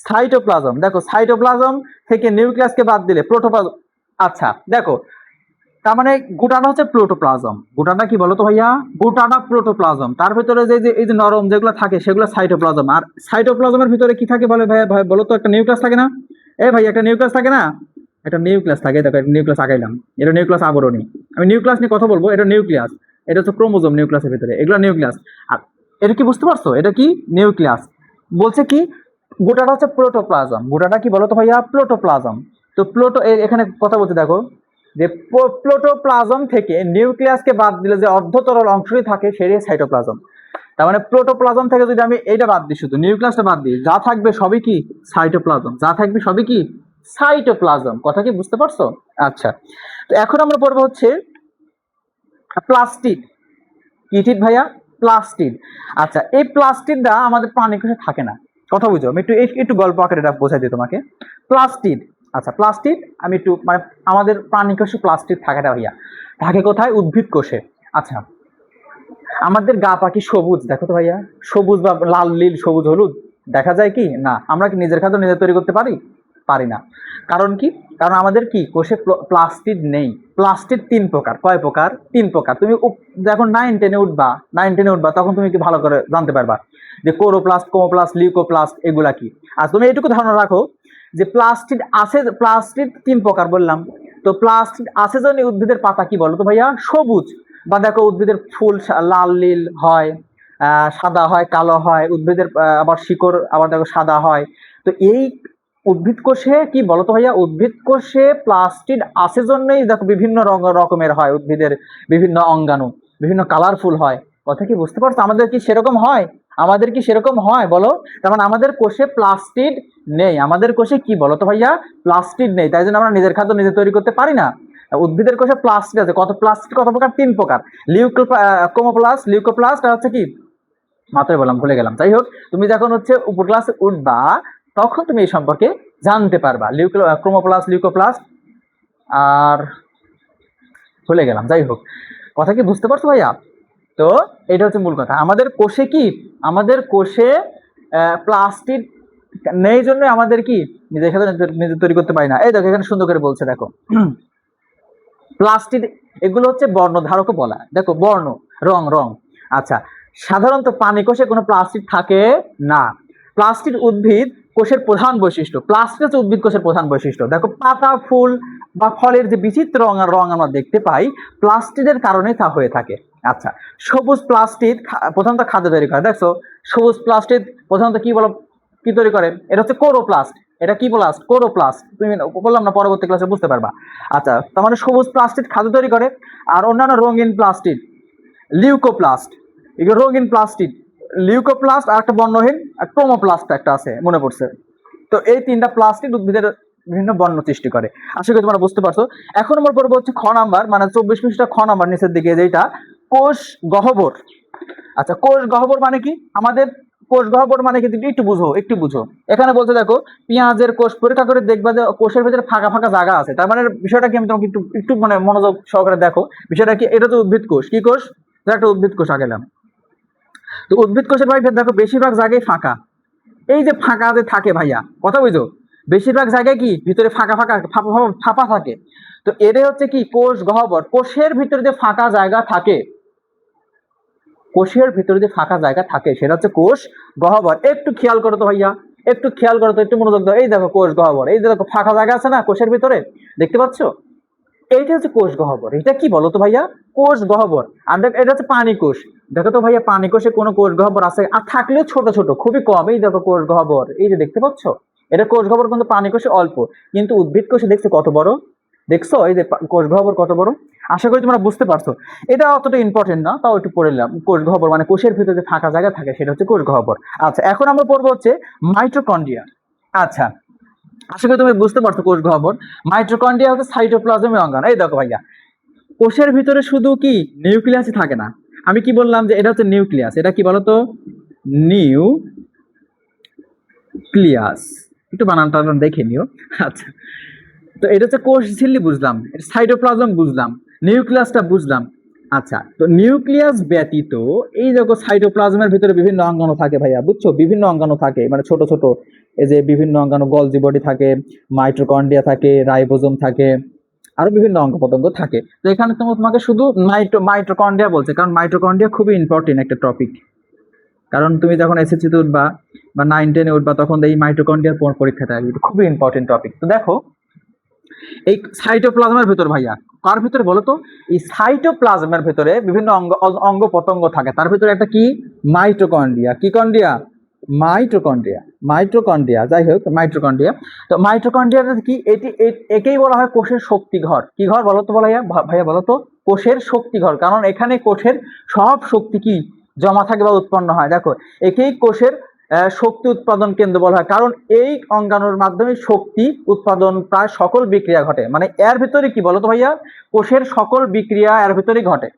সাইটোপ্লাজম। দেখো সাইটোপ্লাজম থেকে নিউক্লিয়াসকে বাদ দিলে প্রোটোপ্লাজম। আচ্ছা দেখো, তার মানে গোটাটা হচ্ছে প্রোটোপ্লাজম। গোটাটা কি বলতো ভাইয়া? গোটাটা প্রোটোপ্লাজম। তার ভিতরে যে যে এই যে নরম যেগুলো থাকে সেগুলো সাইটোপ্লাজম। আর সাইটোপ্লাজমের ভিতরে কি থাকে বলে ভাইয়া? ভাই বলো তো, একটা নিউক্লিয়াস থাকে না? ভাই একটা নিউক্লিয়াস থাকে না? একটা নিউক্লিয়াস থাকে। দেখো একটা নিউক্লিয়াস আগাইলাম, এটা নিউক্লিয়াস আবরণী। আমি নিউক্লিয়াস নিয়ে কথা বলবো। এটা নিউক্লিয়াস, এটা হচ্ছে ক্রোমোজোম নিউক্লিয়াসের ভিতরে, এগুলো নিউক্লিয়াস। আর এটা কি বুঝতে পারছো? এটা কি? নিউক্লিয়াস। বলছে কি গোটাটা হচ্ছে প্রোটোপ্লাজম। গোটাটা কি বলো তো ভাইয়া? প্রোটোপ্লাজম। তো এখানে কথা বলতে দেখো যে প্রোটোপ্লাজম থেকে নিউক্লিয়াসকে বাদ দিলে যে অর্ধতরল অংশটি থাকে সেটাই সাইটোপ্লাজম। তার মানে প্রোটোপ্লাজম থেকে যদি আমি এইটা বাদ দিই, শুধু নিউক্লিয়াসটা বাদ দিই, যা থাকবে সবই কি? সাইটোপ্লাজম। যা থাকবে সবই কি? সাইটোপ্লাজম। কথা কি বুঝতে পারছো? আচ্ছা, তো এখন আমরা পড়বো হচ্ছে প্লাস্টিড। কি ঠিক ভাইয়া? প্লাস্টিড। আচ্ছা, এই প্লাস্টিডটা আমাদের প্রাণী কোষে থাকে না। কথা বুঝো, আমি একটু গল্প আকারে এটা বোঝাই দিই তোমাকে। প্লাস্টিড, আচ্ছা প্লাস্টিড আমি একটু মানে আমাদের প্রাণী কোষে প্লাস্টিড থাকেটা ভাইয়া থাকে কোথায়? উদ্ভিদ কোষে। আচ্ছা, আমাদের গা পাখি সবুজ, দেখো তো ভাইয়া, সবুজ বা লাল নীল সবুজ হলুদ দেখা যায় কি না? আমরা কি নিজের খাদ্য নিজে তৈরি করতে পারি? পারি না। কারণ কি? কারণ আমাদের কি কোষে প্লাস্টিড নেই। প্লাস্টিড 3 প্রকার। কয় প্রকার? 3 প্রকার। তুমি যখন 9-10-এ উঠবা তখন তুমি কি ভালো করে জানতে পারবা যে কোরোপ্লাস্ট, কোমোপ্লাস্ট, লিউকোপ্লাস্ট এগুলা কি। আর তুমি এটুকু ধারণা রাখো যে প্লাস্টিড 3 প্রকার বললাম। তো প্লাস্টিড আছে জন্য উদ্ভিদের পাতা কি বলো তো ভাইয়া? সবুজ। বা দেখো উদ্ভিদের ফুল লাল নীল হয়, সাদা হয়, কালো হয়। উদ্ভিদের আবার শিকড় আবার দেখো সাদা হয়। তো এই উদ্ভিদ কোষে কি বলতো ভাইয়া? উদ্ভিদ কোষে প্লাস্টিড আছে জন্যই দেখো বিভিন্ন রকমের হয় উদ্ভিদের বিভিন্ন অঙ্গাণু, বিভিন্ন কালারফুল হয়। কথা কি বুঝতে পারছো? আমাদের কি সেরকম হয়? আমাদের কি সেরকম হয় বলো? তার মানে আমাদের কোষে প্লাস্টিড নেই। আমাদের কোষে কি বলতো ভাইয়া? প্লাস্টিড নেই, তাই জন্য আমরা নিজের খাদ্য নিজে তৈরি করতে পারি না। উদ্ভিদের কোষে প্লাস্টিড আছে। প্লাস্টিড কত প্রকার? 3 প্রকার। কোমোপ্লাস্ট, লিউকোপ্লাস্ট আর হচ্ছে কি মাত্রই বললাম, ভুলে গেলাম। যাই হোক, তুমি যখন হচ্ছে উপর ক্লাসে উঠবা তখন তুমি এই সম্পর্কে জানতে পারবা। ক্রোমোপ্লাস্ট, লিউকোপ্লাস্ট আর ভুলে গেলাম। যাই হোক, কথা কি বুঝতে পারছো ভাইয়া? তো এটা হচ্ছে মূল কথা। আমাদের কোষে কি? আমাদের কোষে প্লাস্টিড নেই জন্য আমাদের কি নিজের সাথে নিজে তৈরি করতে পারি না। এই দেখো এখানে সুন্দর করে বলছে, দেখো প্লাস্টিড এগুলো হচ্ছে বর্ণধারকও বলা। দেখো বর্ণ, রং। আচ্ছা, সাধারণত প্রাণী কোষে কোনো প্লাস্টিড থাকে না। প্লাস্টিড উদ্ভিদ কোষের প্রধান বৈশিষ্ট্য। প্লাস্টিড হচ্ছে উদ্ভিদ কোষের প্রধান বৈশিষ্ট্য। দেখো পাতা, ফুল বা ফলের যে বিচিত্র রং আমরা দেখতে পাই প্লাস্টিডের কারণে তা হয়ে থাকে। আচ্ছা, সবুজ প্লাস্টিড প্রধানত খাদ্য তৈরি করে। দেখছো সবুজ প্লাস্টিড প্রধানত কি তৈরি করে? এটা হচ্ছে কোরোপ্লাস্ট। এটা কি প্লাস্ট? কোরোপ্লাস্ট। তুমি বললাম না, পরবর্তী ক্লাসে বুঝতে পারবা। আচ্ছা, তার মানে সবুজ প্লাস্টিড খাদ্য তৈরি করে। আর অন্যান্য রঙিন প্লাস্টিড লিউকোপ্লাস্ট। এগুলো রঙিন প্লাস্টিড, লিউকোপ্লাস্ট আর একটা বর্ণহীন ক্রোমোপ্লাস্ট একটা আছে, মনে পড়ছে। তো এই 3টা প্লাস্টিড উদ্ভিদের বিভিন্ন বর্ণ সৃষ্টি করে। আশা করি তোমরা বুঝতে পারছো। এখন আমার পর্ব হচ্ছে খ নাম্বার, মানে 24 পৃষ্ঠা খ নাম্বার নিচের দিকে, যেটা কোষ গহ্বর। আচ্ছা, কোষ গহ্বর মানে কি? আমাদের কোষ গহ্বর মানে কি? একটু বুঝো। এখানে বলতে দেখো পেঁয়াজের কোষ পরীক্ষা করে দেখবা যে কোষের ভিতরে ফাঁকা ফাঁকা জায়গা আছে। তার মানে বিষয়টা কি? আমি তোমাকে একটু মানে মনোযোগ সহকারে দেখো বিষয়টা কি। এটা তো উদ্ভিদ কোষ। কি কোষ? একটা উদ্ভিদ কোষ আগেলাম। তো উদ্ভিদ কোষের ভাই দেখো বেশিরভাগ জায়গায় ফাঁকা। এই যে ফাঁকা থাকে ভাইয়া, কথা বুঝো, বেশিরভাগ জায়গায় কি ভিতরে ফাঁকা ফাঁকা ফাঁপা থাকে। তো এটাই হচ্ছে কি কোষ গহ্বর। কোষের ভিতরে যে ফাঁকা জায়গা থাকে, কোষের ভিতরে যে ফাঁকা জায়গা থাকে সেটা হচ্ছে কোষ গহ্বর। একটু খেয়াল করো তো ভাইয়া, একটু খেয়াল করো তো, একটু মনোযোগ দাও। এই দেখো কোষ গহ্বর, এই যে দেখো ফাঁকা জায়গা আছে না কোষের ভিতরে, দেখতে পাচ্ছ? এইটা হচ্ছে কোষ গহ্বর। এটা কি বলো তো ভাইয়া? কোষ গহ্বর। আর এটা হচ্ছে পানি কোষ। দেখো তো ভাইয়া পানি কোষে কোনো কোষ গহ্বর আছে? আর থাকলেও ছোট ছোট, খুবই কম। এই দেখো কোষ গহ্বর, এই যে দেখতে পাচ্ছ? এটা কোষ গহ্বর কিন্তু পানি কোষে অল্প, কিন্তু উদ্ভিদ কোষে দেখছো কত বড়। দেখছো এই যে কোষ গহ্বর কত বড়? আশা করি তোমরা বুঝতে পারছো। এটা অতটা ইম্পর্টেন্ট না, তাও একটু পড়ে নিলাম। কোষ গহ্বর মানে কোষের ভিতরে যে ফাঁকা জায়গা থাকে সেটা হচ্ছে কোষ গহ্বর। আচ্ছা, এখন আমরা পড়বো হচ্ছে মাইটোকন্ড্রিয়া। আচ্ছা, আশা করি তুমি বুঝতে পারছো কোষ গহ্বর। মাইটোকন্ড্রিয়া হচ্ছে সাইটোপ্লাজমের অঙ্গাণু। এই দেখো ভাইয়া, কোষের ভিতরে শুধু কি নিউক্লিয়াসই থাকে না, আমি কি বললাম যে এটা হচ্ছে নিউক্লিয়াস, এটা কি বলতো, নিউক্লিয়াস, একটু বানানটা দেখে নিও। আচ্ছা, তো এটা হচ্ছে কোষ ঝিল্লি বুঝলাম, সাইটোপ্লাজম বুঝলাম, নিউক্লিয়াসটা বুঝলাম। আচ্ছা, তো নিউক্লিয়াস ব্যতীত এই দেখো সাইটোপ্লাজমের ভিতরে বিভিন্ন অঙ্গাণু থাকে ভাইয়া, বুঝছো, বিভিন্ন অঙ্গাণু থাকে, মানে ছোট ছোট এই যে বিভিন্ন অঙ্গাণু, গলজি বডি থাকে, মাইটোকন্ড্রিয়া থাকে, রাইবোজোম থাকে, আরো বিভিন্ন অঙ্গ প্রত্যঙ্গ থাকে। তো এখানে তোমাকে শুধু মাইটোকন্ড্রিয়া বলছে, কারণ মাইটোকন্ড্রিয়া খুবই ইম্পর্টেন্ট একটা টপিক। কারণ তুমি যখন এসএসসিতে উঠবা বা 9-10-এ উঠবা, তখন এই মাইটোকন্ড্রিয়ার পরীক্ষাটা আসবে, খুবই ইম্পর্টেন্ট টপিক। তো দেখো এই সাইটোপ্লাজমের ভিতর ভাইয়া, কার ভিতরে বলো তো, এই সাইটোপ্লাজমের ভিতরে বিভিন্ন অঙ্গ প্রত্যঙ্গ থাকে, তার ভিতরে একটা কি, মাইটোকন্ড্রিয়া। কি কন্ড্রিয়া? মাইটোকন্ড্রিয়া। মাইটোকন্ড্রিয়া, যাই হোক, মাইটোকন্ড্রিয়া। তো মাইটোকন্ড্রিয়াটা কি, একেই বলা হয় কোষের শক্তি ঘর। কি ঘর বলো তো ভাইয়া, ভাইয়া বলো তো, কোষের শক্তি ঘর, কারণ এখানে কোষের সব শক্তি কি জমা থাকে বা উৎপন্ন হয়। দেখো, একেই কোষের শক্তি উৎপাদন কেন্দ্র বলা হয়, কারণ এই অঙ্গাণুর মাধ্যমে শক্তি উৎপাদন প্রায় সকল বিক্রিয়া ঘটে। মানে এর ভিতরে কি বলতো ভাইয়া, কোষের সকল বিক্রিয়া এর ভিতরেই ঘটে,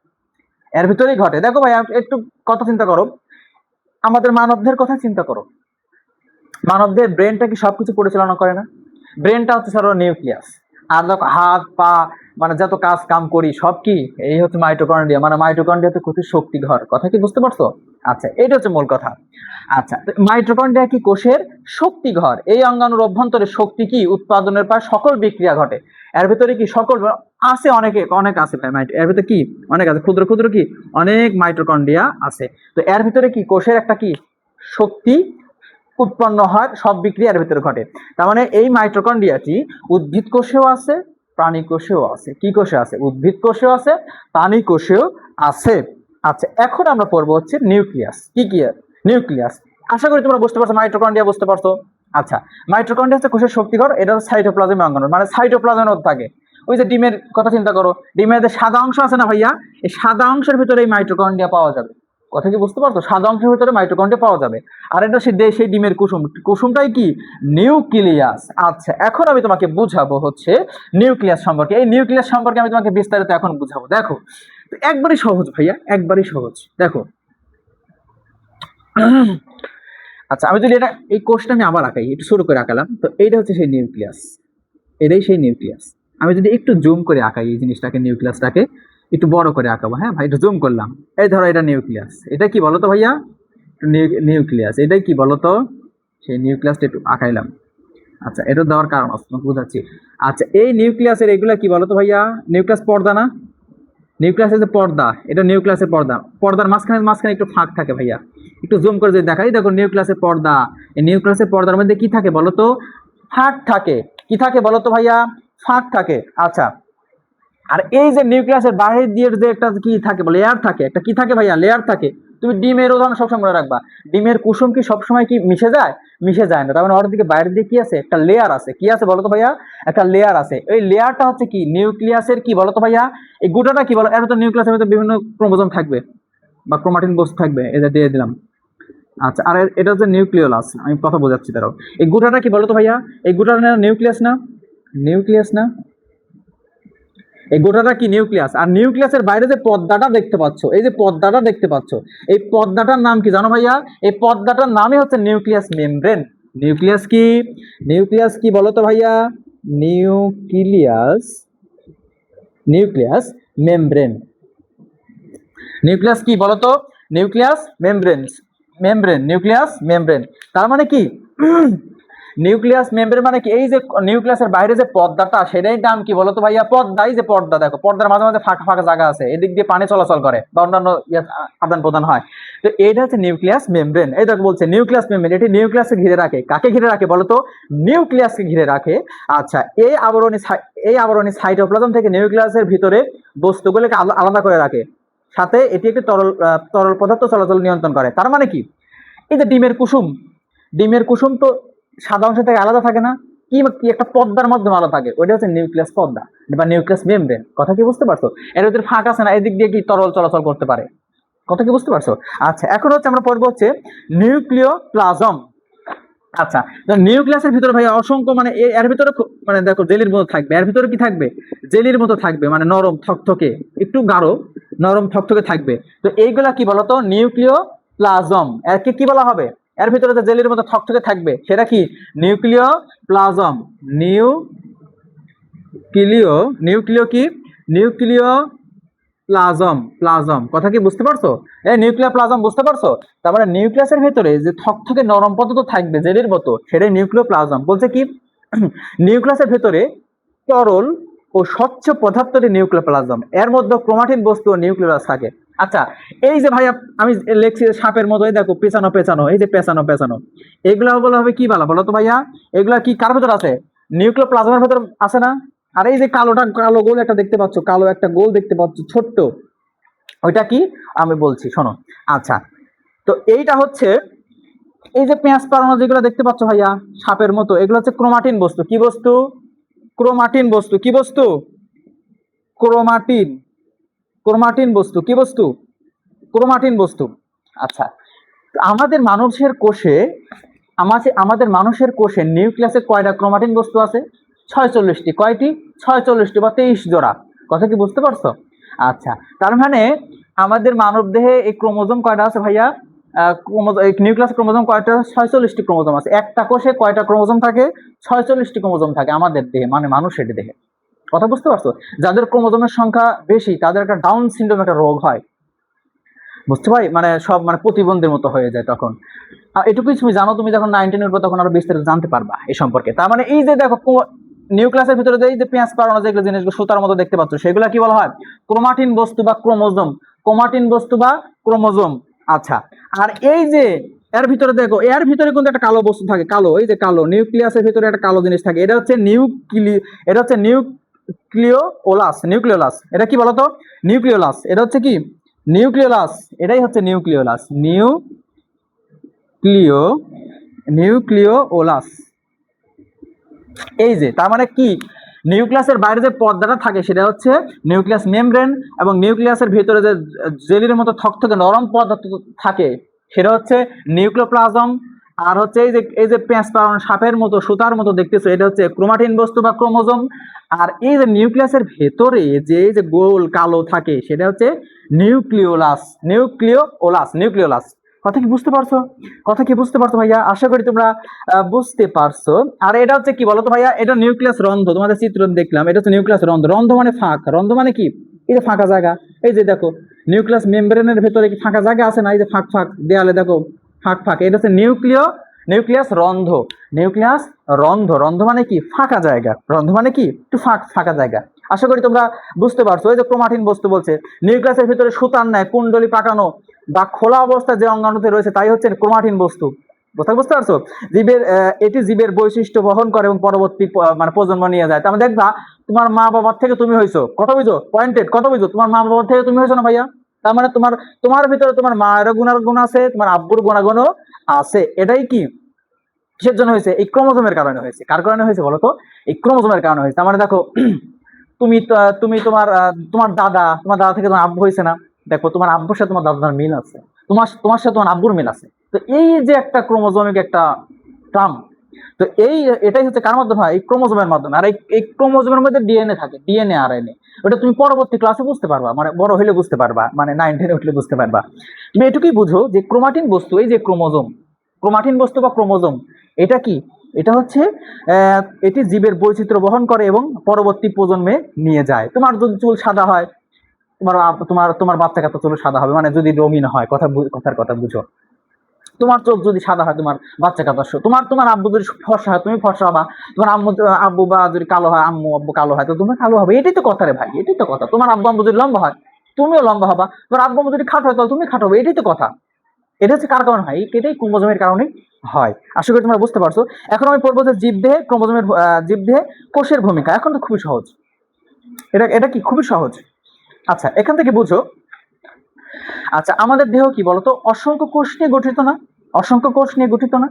এর ভিতরেই ঘটে। দেখো ভাইয়া একটু কথা চিন্তা করো, আমাদের মানবদের কথা চিন্তা করো, মানবদের ব্রেনটা কি সবকিছু পরিচালনা করে না? ব্রেনটা হচ্ছে সর্ব নিউক্লিয়াস, আর দেখো হাত পা, মানে যত কাজ কাম করি সব কি, এই হচ্ছে মাইটোকন্ড্রিয়া। মানে মাইটোকন্ড্রিয়া তো কোষের শক্তি ঘর, কথা কি বুঝতে পারছো? আচ্ছা, এটা হচ্ছে মূল কথা। আচ্ছা, মাইটোকন্ড্রিয়া কি কোষের শক্তি ঘর, এই অঙ্গাণুর অভ্যন্তরে শক্তি কি উৎপাদনের প্রায় সকল বিক্রিয়া ঘটে। এর ভিতরে কি সকল আছে, অনেক আছে ভাই, এর ভিতরে কি অনেক আছে, ক্ষুদ্র ক্ষুদ্র কি অনেক মাইটোকন্ড্রিয়া আছে। তো এর ভিতরে কি কোষের একটা কি শক্তি উৎপন্ন হয়, সব বিক্রিয়ার ভিতরে ঘটে। তার মানে এই মাইটোকন্ড্রিয়াটি উদ্ভিদ কোষেও আছে, প্রাণী কোষেও আছে। কি কোষে আছে? উদ্ভিদ কোষেও আছে, প্রাণী কোষেও আছে। আচ্ছা, এখন আমরা পড়বো হচ্ছে নিউক্লিয়াস। কি কি নিউক্লিয়াস? আশা করি তোমরা বুঝতে পারছো, মাইটোকন্ড্রিয়া বুঝতে পারছো। আচ্ছা, মাইটোকন্ড্রিয়া হচ্ছে কোষের শক্তিঘর, এটা সাইটোপ্লাজমের অঙ্গাণু, মানে সাইটোপ্লাজমের মধ্যে থাকে। ওই যে ডিমের কথা চিন্তা করো, ডিমের যে সাদা অংশ আছে না ভাইয়া, এই সাদা অংশের ভিতরে এই মাইটোকন্ড্রিয়া পাওয়া যাবে। কথা কি বুঝতে পারছো? সাদা অংশের ভিতরে মাইটোকন্ড্রিয়া পাওয়া যাবে। আর এটা সেই ডিমের কুসুম, কুসুমটাই কি নিউক্লিয়াস। আচ্ছা, এখন আমি তোমাকে বুঝাবো হচ্ছে নিউক্লিয়াস সম্পর্কে। এই নিউক্লিয়াস সম্পর্কে আমি তোমাকে বিস্তারিত এখন বুঝাবো। দেখো, একবারই সহজ ভাইয়া, একবারই সহজ। দেখো, আচ্ছা, আমি যদি এটা এই কোষটা আমি আবার আঁকাই, একটু শুরু করে আঁকালাম, তো এইটা হচ্ছে সেই নিউক্লিয়াস, এটাই সেই নিউক্লিয়াস। আমি যদি একটু জুম করে আঁকাই এই জিনিসটাকে, নিউক্লিয়াসটাকে একটু বড় করে আঁকাবো, হ্যাঁ ভাই, একটু জুম করলাম। এই ধরো এটা নিউক্লিয়াস, এটা কি বলতো ভাইয়া, নিউক্লিয়াস, এটাই কি বলতো, সেই নিউক্লিয়াসটা একটু আঁকাইলাম। আচ্ছা, এটা দেওয়ার কারণ আছে, তোমাকে বোঝাচ্ছি। আচ্ছা, এই নিউক্লিয়াসের এগুলা কি বলতো ভাইয়া, নিউক্লিয়াস পর্দা না, নিউক্লিয়াসের যে পর্দা, এটা নিউক্লিয়াসের পর্দা, পর্দার মাঝখানে মাঝখানে একটু ফাঁক থাকে ভাইয়া, একটু জুম করে যদি দেখাই, দেখো নিউক্লিয়াসের পর্দা, এই নিউক্লিয়াসের পর্দার মধ্যে কি থাকে বলতো, ফাঁক থাকে। কি থাকে বলতো ভাইয়া, ফাঁক থাকে। আচ্ছা, আর এই যে নিউক্লিয়াসের বাইরে দিয়ে যে একটা কি থাকে, লেয়ার থাকে, একটা কি থাকে ভাইয়া, লেয়ার থাকে। তুমি ডিমের উদাহরণ সবসময় মনে রাখবা, ডিমের কুসুম কি সবসময় কি মিশে যায়? মিশে যায় না। তার মানে ওর দিকে বাইরের দিকে কি আছে, একটা লেয়ার আছে। কি আছে বলতো ভাইয়া, একটা লেয়ার আছে। এই লেয়ারটা হচ্ছে কি নিউক্লিয়াসের কি বলতো ভাইয়া, এই গোটাটা কি বলো, এর তো নিউক্লিয়াসের মধ্যে বিভিন্ন ক্রোমোজোম থাকবে বা ক্রোমাটিন বস্তু থাকবে, এটা দিয়ে দিলাম। আচ্ছা, আর এটা হচ্ছে নিউক্লিওলাস, আমি কথা বোঝাচ্ছি তারাও। এই গোটাটা কি বলতো ভাইয়া, এই গোটাটা নিউক্লিয়াস না, নিউক্লিয়াস না, এই গোটাটা কি নিউক্লিয়াস। আর নিউক্লিয়াসের বাইরে যে পর্দাটা দেখতে পাচ্ছ, এই যে পর্দাটা দেখতে পাচ্ছ, এই পর্দাটার নাম কি জানো ভাইয়া, এই পর্দাটার নামই হচ্ছে নিউক্লিয়াস মেমব্রেন। নিউক্লিয়াস কি, নিউক্লিয়াস কি বলো তো ভাইয়া, নিউক্লিয়াস, নিউক্লিয়াস মেমব্রেন। নিউক্লিয়াস কি বলতো, nucleus membrane, membrane, nucleus membrane. তার মানে কি নিউক্লিয়াস মেমব্রেন মানে কি, এই যে নিউক্লিয়াসের বাইরে যে পর্দাটা, সেটাই নাম কি বলতো ভাইয়া, পর্দা। এই যে পর্দা, দেখো পর্দার মাঝে মাঝে ফাঁকা ফাঁকা জায়গা আছে, এদিক দিয়ে পানি চলাচল করে বা অন্যান্য আদান প্রদান হয়। তো এটা হচ্ছে নিউক্লিয়াস মেমব্রেন। এই দেখো বলছে নিউক্লিয়াস মেমব্রেন, এটি নিউক্লিয়াসকে ঘিরে রাখে। কাকে ঘিরে রাখে বলতো, নিউক্লিয়াসকে ঘিরে রাখে। আচ্ছা, এই আবরণী সাইটোপ্লাজম থেকে নিউক্লিয়াসের ভিতরে বস্তুগুলোকে আলাদা করে রাখে, সাথে এটি একটি তরল পদার্থ চলাচল নিয়ন্ত্রণ করে। তার মানে কি, এই যে ডিমের কুসুম, ডিমের কুসুম তো সাদা অংশ থেকে আলাদা থাকে না, কি একটা পর্দার মাধ্যমে আলাদা থাকে, ওইটা হচ্ছে নিউক্লিয়াস পর্দা বা নিউক্লিয়াস মেমব্রেন। কথা কি বুঝতে পারছো? এর ভিতরে ফাঁক আছে না, এদিক দিয়ে কি তরল চলাচল করতে পারে। কথা কি বুঝতে পারছো? আচ্ছা, এখন হচ্ছে আমরা পড়বো হচ্ছে নিউক্লিওপ্লাজম। আচ্ছা, নিউক্লিয়াসের ভিতরে ভাই অসংখ্য মানে এর ভিতরে মানে দেখো জেলির মতো থাকবে, এর ভিতরে কি থাকবে, জেলির মতো থাকবে, মানে নরম থকথকে, একটু গাঢ় নরম থকথকে থাকবে। তো এইগুলা কি বলতো, নিউক্লিয় প্লাজম। এরকে কি বলা হবে, এর ভিতরে যে জেলির মতো থকথকে থাকবে সেটা কি, নিউক্লিয় প্লাজম। নিউক্লিয়, নিউক্লিয় কি, নিউক্লিয় প্লাজম। প্লাজম কথা কি বুঝতে পারছো, এই নিউক্লিয়ার প্লাজম বুঝতে পারছো? তার মানে নিউক্লিয়াসের ভেতরে যে থকথকে নরম পদার্থ থাকবে জেলির মতো, সেটাই নিউক্লিয় প্লাজম। বলছে কি, নিউক্লিয়াসের ভেতরে তরল ও স্বচ্ছ পদার্থটি নিউক্লিয়ার প্লাজম, এর মধ্যে ক্রোমাটিন বস্তু ও নিউক্লিয়াস থাকে। আচ্ছা, এই যে ভাই আমি লিখছি সাপের মতো, এই দেখো পেছানো পেছানো, এই যে পেছানো পেছানো, এগুলা বলা হবে কি বলা বলো তো ভাইয়া, এগুলা কি কার ভেতর আছে, নিউক্লিয়ার প্লাজমের ভেতর আছে না? আর এই যে কালোটা, কালো গোল একটা দেখতে পাচ্ছ, কালো একটা গোল দেখতে পাচ্ছ ছোট্ট, ওইটা কি আমি বলছি শোনো। আচ্ছা, তো এইটা হচ্ছে, এই যে পেঁয়াজ পাড়ানো যেগুলো দেখতে পাচ্ছ ভাইয়া সাপের মতো, এগুলো হচ্ছে ক্রোমাটিন বস্তু। কি বস্তু, ক্রোমাটিন বস্তু। কি বস্তু, ক্রোমাটিন। ক্রোমাটিন বস্তু কি বস্তু, ক্রোমাটিন বস্তু। আচ্ছা, আমাদের মানুষের কোষে, আমাদের মানুষের কোষে নিউক্লিয়াসে কয়টা ক্রোমাটিন বস্তু আছে, 46টি। কয়টি, 46টি বা 23 জোড়া। কথা কি বুঝতে পারছো? আচ্ছা, তার মানে আমাদের মানব দেহে এই ক্রোমোজোম কয়টা আছে ভাইয়া, নিউক্লিয়াস ক্রোমোজোম কয়টা, 46টি ক্রোমোজোম আছে। একটা কোষে কয়টা ক্রোমোজোম থাকে, 46টি ক্রোমোজোম থাকে আমাদের দেহে, মানে মানুষের দেহে। কথা বুঝতে পারছো? যাদের ক্রোমোজোমের সংখ্যা বেশি তাদের একটা ডাউন সিনড্রোম একটা রোগ হয়, বুঝতে পারি, মানে সব মানে প্রতিবন্ধীর মতো হয়ে যায় তখন। এটুকুই তুমি জানো, তুমি যখন 9-10 উঠবে তখন আরো বিস্তারিত জানতে পারবা এই সম্পর্কে। তার মানে এই যে দেখো নিউক্লিয়াসের ভিতরে যে এই যে পেঁয়াজ পাড়ানো যেগুলো জিনিসগুলো সুতার মতো দেখতে পাচ্ছ, সেগুলা কি বলা হয়, ক্রোমাটিন বস্তু বা ক্রোমোজোম। ক্রোমাটিন বস্তু বা ক্রোমোজোম। আচ্ছা, আর এই যে এর ভিতরে দেখো, এর ভিতরে কিন্তু একটা কালো বস্তু থাকে, কালো, এই যে কালো, নিউক্লিয়াসের ভিতরে একটা কালো জিনিস থাকে, এটা হচ্ছে এটা হচ্ছে নিউক্লিওলাস। নিউক্লিওলাস এটা কি বলতো, নিউক্লিওলাস এটা হচ্ছে কি, নিউক্লিওলাস এটাই হচ্ছে নিউক্লিওলাস। নিউক্লিওলাস। এই যে তার মানে কি, নিউক্লিয়াসের বাইরে যে পর্দাটা থাকে সেটা হচ্ছে নিউক্লিয়াস মেমব্রেন, এবং নিউক্লিয়াসের ভিতরে যে জেলির মতো থকথকে নরম পদার্থ থাকে সেটা হচ্ছে নিউক্লিওপ্লাজম। আর হচ্ছে এই যে পেঁয়াজ পাড়ানো সাপের মতো সুতার মতো দেখতেছো, এটা হচ্ছে ক্রোমাটিন বস্তু বা ক্রোমোজোম। আর এই যে নিউক্লিয়াসের ভেতরে যে এই যে গোল কালো থাকে সেটা হচ্ছে নিউক্লিওলাস। নিউক্লিওলাস। কথা কি বুঝতে পারছো, কথা কি বুঝতে পারছো ভাইয়া? আশা করি তোমরা বুঝতে পারছো। আর এটা হচ্ছে কি বলতো ভাইয়া, এটা নিউক্লিয়াস রন্ধ্র, তোমাদের চিত্র দেখলাম, এটা হচ্ছে নিউক্লিয়াস রন্ধ্র। রন্ধ্র মানে ফাঁক, রন্ধ্র মানে কি, এই যে ফাঁকা জায়গা, এই যে দেখো নিউক্লিয়াস মেমব্রেনের ভেতরে কি ফাঁকা জায়গা আছে না, এই যে ফাঁক ফাঁক দেয়ালে দেখো ফাঁক ফাঁক, এটা হচ্ছে নিউক্লিয়াস রন্ধ্র। নিউক্লিয়াস রন্ধ্র, রন্ধ্র মানে কি ফাঁকা জায়গা, রন্ধ্র মানে কি একটু ফাঁকা জায়গা। আশা করি তোমরা বুঝতে পারছো। এই যে ক্রোমাটিন বস্তু বলছে, নিউক্লিয়াসের ভিতরে সুতার ন্যায় কুণ্ডলী পাকানো বা খোলা অবস্থায় যে অঙ্গাণুতে রয়েছে তাই হচ্ছে ক্রোমাটিন বস্তু। বুঝতে পারছো? এটি জীবের বৈশিষ্ট্য বহন করে এবং পরবর্তী মানে প্রজন্ম নিয়ে যায়। তাহলে দেখবা তোমার মা বাবার থেকে তুমি হইছো, কথা বুঝো, পয়েন্টেড, কথা বুঝো, তোমার মা বাবার থেকে তুমি হইছো না ভাইয়া? তার মানে তোমার ভিতরে তোমার মায়ের গুণ আছে, তোমার আব্বুর গুণাগুণও আছে। এটাই কি, কিসের জন্য হয়েছে, এই ক্রোমোজোমের কারণে হয়েছে। কার কারণে হয়েছে বলতো, এই ক্রোমোজোমের কারণে হয়েছে। তার মানে দেখো তুমি তোমার দাদা থেকে তোমার আব্বু হয়েছে না, দেখো তোমার আব্বুর সাথে তোমার দাদার মিল আছে, তোমার সাথে তোমার আব্বুর মিল আছে। তো এই যে একটা ক্রোমোজোমিক একটা ট্রাম, তো এটাই হচ্ছে কার মাধ্যমে হয়, এই ক্রোমোজোমের মাধ্যমে। আর এই ক্রোমোজোমের মধ্যে ডিএনএ থাকে, ডিএনএ আর এনএ। ওটা তুমি পরবর্তী ক্লাসে বুঝতে পারবা, মানে বড় হলে বুঝতে পারবা, মানে 9-10 উঠলে বুঝতে পারবা। তুমি এটুকুই বুঝো যে ক্রোমাটিন বস্তু, এই যে ক্রোমোজোম, ক্রোমাটিন বস্তু বা ক্রোমোজোম, এটা কি, এটা হচ্ছে এটি জীবের বৈচিত্র্য বহন করে এবং পরবর্তী প্রজন্মে নিয়ে যায়। তোমার যদি চুল সাদা হয়, তোমার তোমার তোমার বাচ্চা কাচ্চা চুল সাদা হবে, মানে যদি রঙিন হয়, কথার কথা বুঝো। তোমার চোখ যদি সাদা হয়, তোমার বাচ্চা কাচ্চা, তোমার আব্বু যদি ফর্সা হয়, তুমি ফর্সা হবা। তোমার আব্বু বা যদি কালো হয়, আব্বু কালো হয়, তো তুমি কালো হবে। এটাই তো কথা রে ভাই, এটাই তো কথা। তোমার আব্বু যদি লম্বা হয়, তুমিও লম্বা হবা। তোমার আব্বু যদি খাটো হয়, তাহলে তুমি খাটো হবে। এটাই তো কথা। এটা হচ্ছে কার কারণে হয়, এটাই ক্রোমোজোমের কারণে হয়। আশা করি তোমরা বুঝতে পারছো। এখন আমি পড়বো যে জীবদেহে ক্রোমোজোমের জীবদেহে কোষের ভূমিকা। এখন তো খুবই সহজ, এটা কি খুবই সহজ। আচ্ছা, এখান থেকে বুঝো। আচ্ছা, আমাদের দেহ কি বলতো, অসংখ্য কোষ নিয়ে গঠিত না, অসংখ্য কোষ নিয়ে গঠিত না।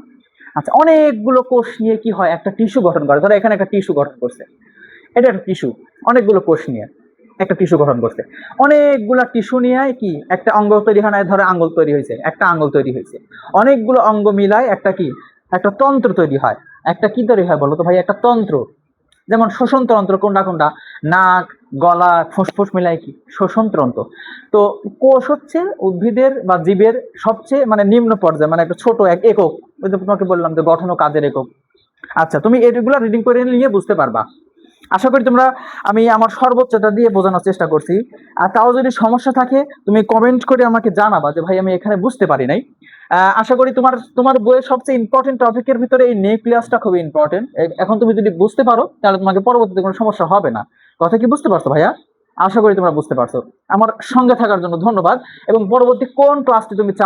আচ্ছা, অনেকগুলো কোষ নিয়ে কি হয়, একটা টিস্যু গঠন করে। ধরো এখানে একটা টিস্যু গঠন করছে, এটা একটা টিস্যু, অনেকগুলো কোষ নিয়ে একটা টিস্যু গঠন করছে। অনেকগুলো টিস্যু নিয়ে কি একটা অঙ্গ তৈরি হয় না, ধরো আঙ্গুল তৈরি হয়েছে, একটা আঙ্গুল তৈরি হয়েছে। অনেকগুলো অঙ্গ মিলায় একটা কি একটা তন্ত্র তৈরি হয়। একটা কি তৈরি হয় বলো তো ভাই? একটা তন্ত্র। যেমন শ্বসন তন্ত্র কোনটা কোনটা? নাক, গলা, ফুসফুস মিলাই কি শ্বসন তন্ত্র। তো কোষ হচ্ছে উদ্ভিদের বা জীবের সবচেয়ে মানে নিম্ন পর্যায়ে, মানে একটা ছোট এক একক। ওই যে তোমাকে বললাম যে গঠন ও কাজের একক। আচ্ছা, তুমি এগুলা রিডিং করে নিয়ে বুঝতে পারবা। আশা করি তোমরা, আমি আমার সর্বোচ্চটা দিয়ে বোঝানোর চেষ্টা করছি। আর তাও যদি সমস্যা থাকে তুমি কমেন্ট করে আমাকে জানাবা যে ভাই আমি এখানে বুঝতে পারি নাই। আশা করি তোমার তোমার বইয়ের সবচেয়ে ইম্পর্টেন্ট টপিকের ভিতরে এই নিউক্লিয়াসটা খুবই ইম্পর্টেন্ট। এখন তুমি যদি বুঝতে পারো তাহলে তোমাকে পরবর্তীতে কোনো সমস্যা হবে না। কথা কি বুঝতে পারছো ভাইয়া? আশা করি তোমরা বুঝতে পারছো। আমার সঙ্গে থাকার জন্য ধন্যবাদ। এবং পরবর্তী কোন ক্লাসটি তুমি চাও